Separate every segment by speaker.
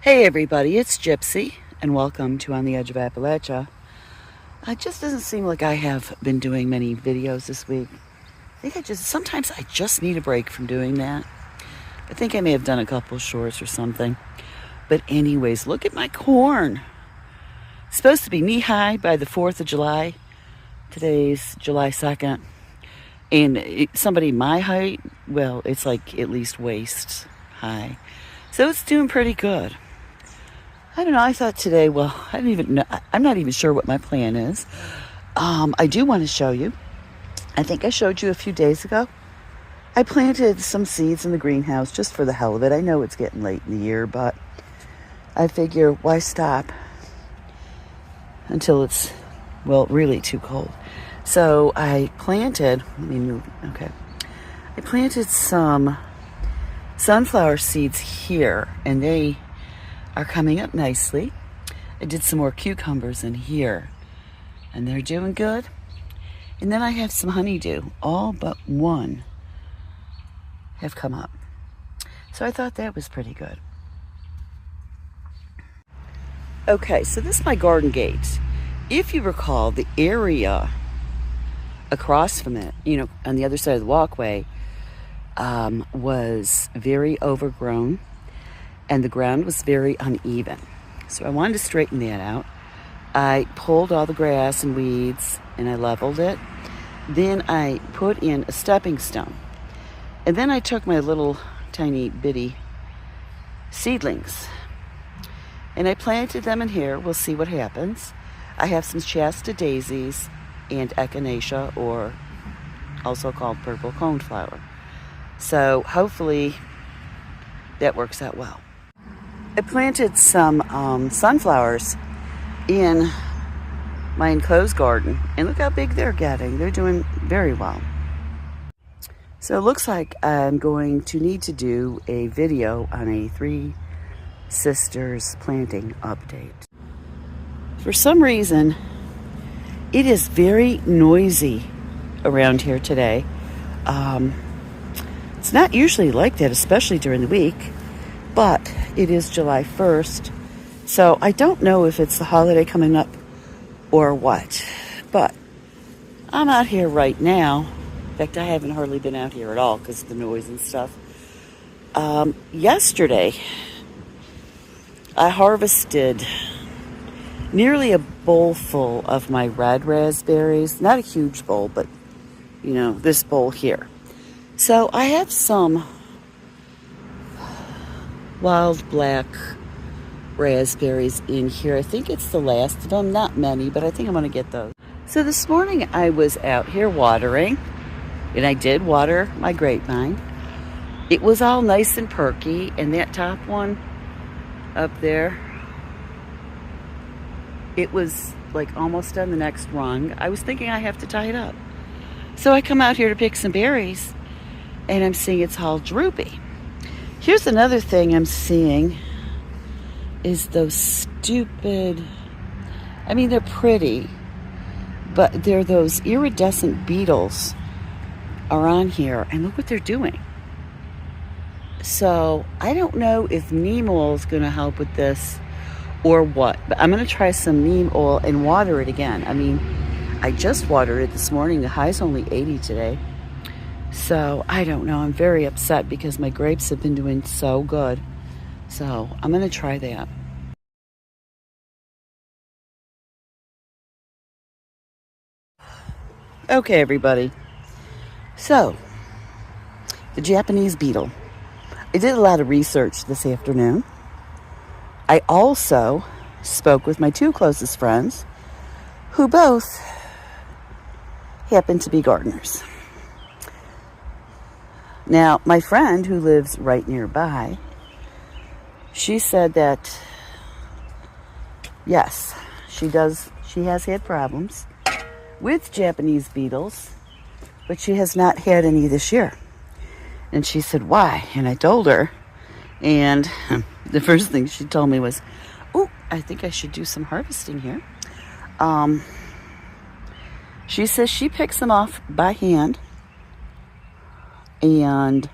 Speaker 1: Hey everybody, it's Gypsy, and welcome to On the Edge of Appalachia. It just doesn't seem like I have been doing many videos this week. Sometimes I just need a break from doing that. I think I may have done a couple shorts or something. But anyways, look at my corn. It's supposed to be knee-high by the 4th of July. Today's July 2nd. And somebody my height, well, it's like at least waist high. So it's doing pretty good. I don't know, I thought today, well, I don't even know, I'm not even sure what my plan is. I do want to show you. I think I showed you a few days ago. I planted some seeds in the greenhouse just for the hell of it. I know it's getting late in the year, but I figure why stop until it's, well, really too cold. So I planted, I planted some sunflower seeds here, and they are coming up nicely. I did some more cucumbers in here, and they're doing good. And then I have some honeydew. All but one have come up. So I thought that was pretty good. Okay, so this is my garden gate. If you recall, the area across from it, on the other side of the walkway, was very overgrown, and the ground was very uneven. So I wanted to straighten that out. I pulled all the grass and weeds and I leveled it. Then I put in a stepping stone. And then I took my little tiny bitty seedlings and I planted them in here. We'll see what happens. I have some Shasta daisies and echinacea, or also called purple coneflower. So hopefully that works out well. I planted some sunflowers in my enclosed garden, and look how big they're getting. They're doing very well. So it looks like I'm going to need to do a video on a Three Sisters planting update. For some reason, it is very noisy around here today. It's not usually like that, especially during the week, but it is July 1st, so I don't know if it's the holiday coming up or what, but I'm out here right now. In fact, I haven't hardly been out here at all because of the noise and stuff. Yesterday, I harvested nearly a bowl full of my red raspberries. Not a huge bowl, but, this bowl here. So I have some wild black raspberries in here. I think it's the last of them. Not many, but I think I'm going to get those. So this morning I was out here watering, and I did water my grapevine. It was all nice and perky, and that top one up there, it was like almost on the next rung. I was thinking I have to tie it up. So I come out here to pick some berries, and I'm seeing it's all droopy. Here's another thing I'm seeing is those stupid, they're pretty, but they're those iridescent beetles are on here, and look what they're doing. So I don't know if neem oil is going to help with this or what, but I'm going to try some neem oil and water it again. I just watered it this morning. The high's only 80 today. So I don't know. I'm very upset because my grapes have been doing so good. So I'm going to try that. Okay, everybody. So, the Japanese beetle. I did a lot of research this afternoon. I also spoke with my two closest friends, who both happen to be gardeners. Now, my friend who lives right nearby, she said that, yes, she has had problems with Japanese beetles, but she has not had any this year. And she said, why? And I told her, and the first thing she told me was, oh, I think I should do some harvesting here. She says she picks them off by hand and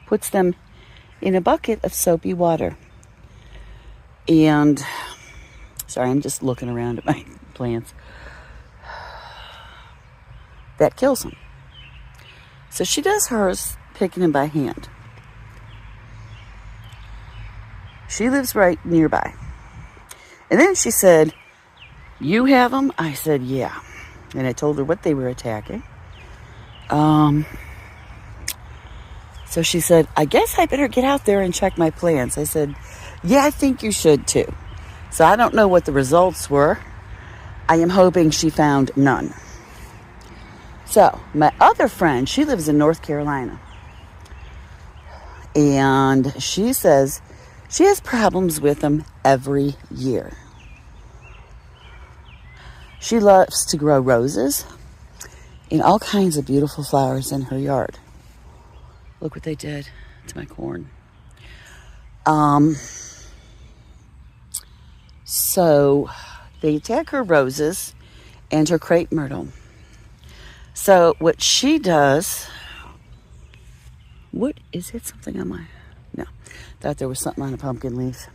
Speaker 1: puts them in a bucket of soapy water. And, sorry, I'm just looking around at my plants. That kills them. So she does hers, picking them by hand. She lives right nearby. And then she said, "You have them?" I said, "Yeah." And I told her what they were attacking. So she said, "I guess I better get out there and check my plants." I said, "Yeah, I think you should too." So I don't know what the results were. I am hoping she found none. So my other friend, she lives in North Carolina. And she says she has problems with them every year. She loves to grow roses and all kinds of beautiful flowers in her yard. Look what they did to my corn. So they attack her roses and her crepe myrtle. So what she does, what is it? Something on my, no, thought there was something on a pumpkin leaf.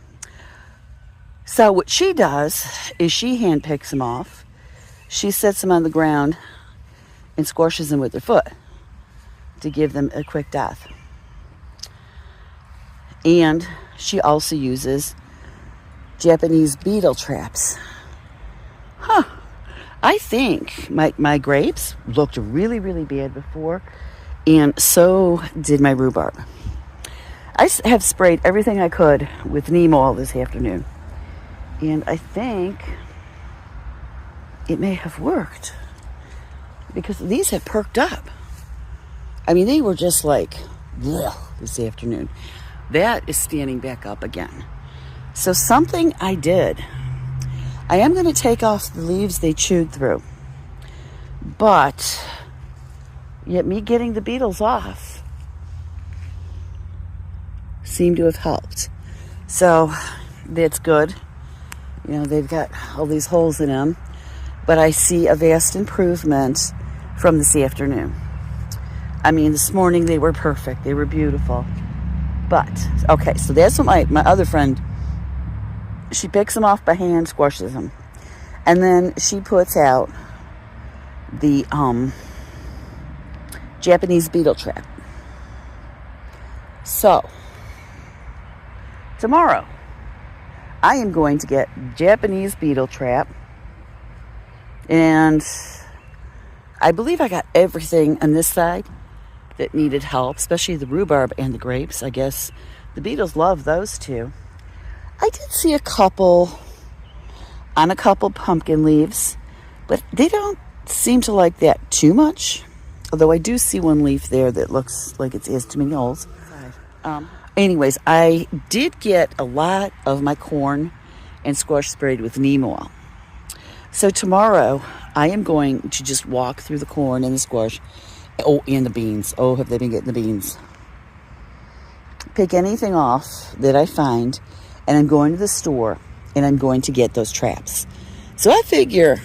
Speaker 1: So what she does is she hand picks them off. She sets them on the ground and squashes them with her foot to give them a quick death. And she also uses Japanese beetle traps. I think my grapes looked really, really bad before, and so did my rhubarb. I have sprayed everything I could with neem oil this afternoon, and I think it may have worked because these have perked up. I mean, they were just like bleh, this afternoon. That is standing back up again. So something I did, I am going to take off the leaves they chewed through. But yet me getting the beetles off seemed to have helped. So that's good. You know, they've got all these holes in them. But I see a vast improvement from this afternoon. I mean, this morning they were perfect. They were beautiful. But, okay, so that's what my other friend, she picks them off by hand, squashes them. And then she puts out the Japanese beetle trap. So, tomorrow, I am going to get Japanese beetle trap. And I believe I got everything on this side that needed help, especially the rhubarb and the grapes. I guess the beetles love those too. I did see a couple pumpkin leaves, but they don't seem to like that too much. Although I do see one leaf there that looks like it has too many holes. Anyways, I did get a lot of my corn and squash sprayed with neem oil. So tomorrow, I am going to just walk through the corn and the squash. Oh, and the beans. Oh, have they been getting the beans? Pick anything off that I find, and I'm going to the store, and I'm going to get those traps. So I figure,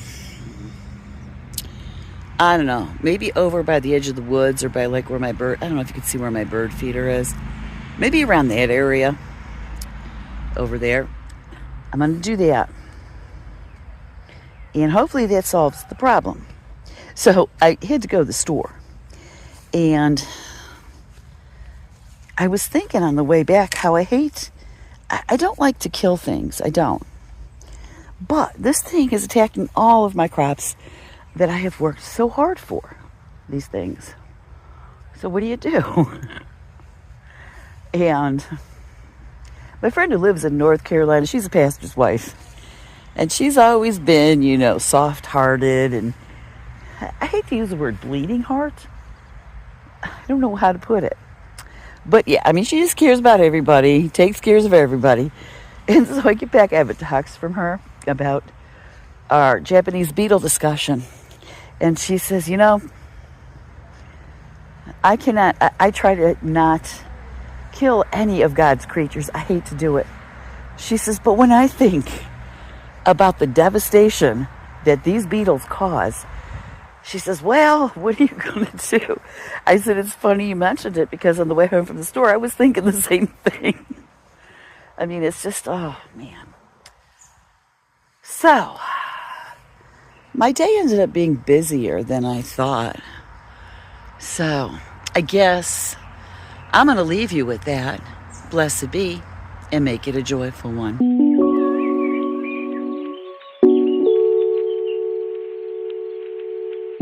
Speaker 1: I don't know, maybe over by the edge of the woods or by like where my bird, I don't know if you can see where my bird feeder is. Maybe around that area over there. I'm going to do that. And hopefully that solves the problem. So I had to go to the store. And I was thinking on the way back how I don't like to kill things. I don't. But this thing is attacking all of my crops that I have worked so hard for. These things. So what do you do? And my friend who lives in North Carolina, she's a pastor's wife. And she's always been, you know, soft-hearted. And I hate to use the word bleeding heart. I don't know how to put it. But yeah, I mean, she just cares about everybody, takes care of everybody. And so I get back, I have a text from her about our Japanese beetle discussion. And she says, you know, I try to not kill any of God's creatures. I hate to do it. She says, but when I think about the devastation that these beetles cause, she says, well, what are you going to do? I said, it's funny you mentioned it because on the way home from the store, I was thinking the same thing. I mean, it's just, oh, man. So, my day ended up being busier than I thought. So, I guess I'm going to leave you with that. Blessed be, and make it a joyful one.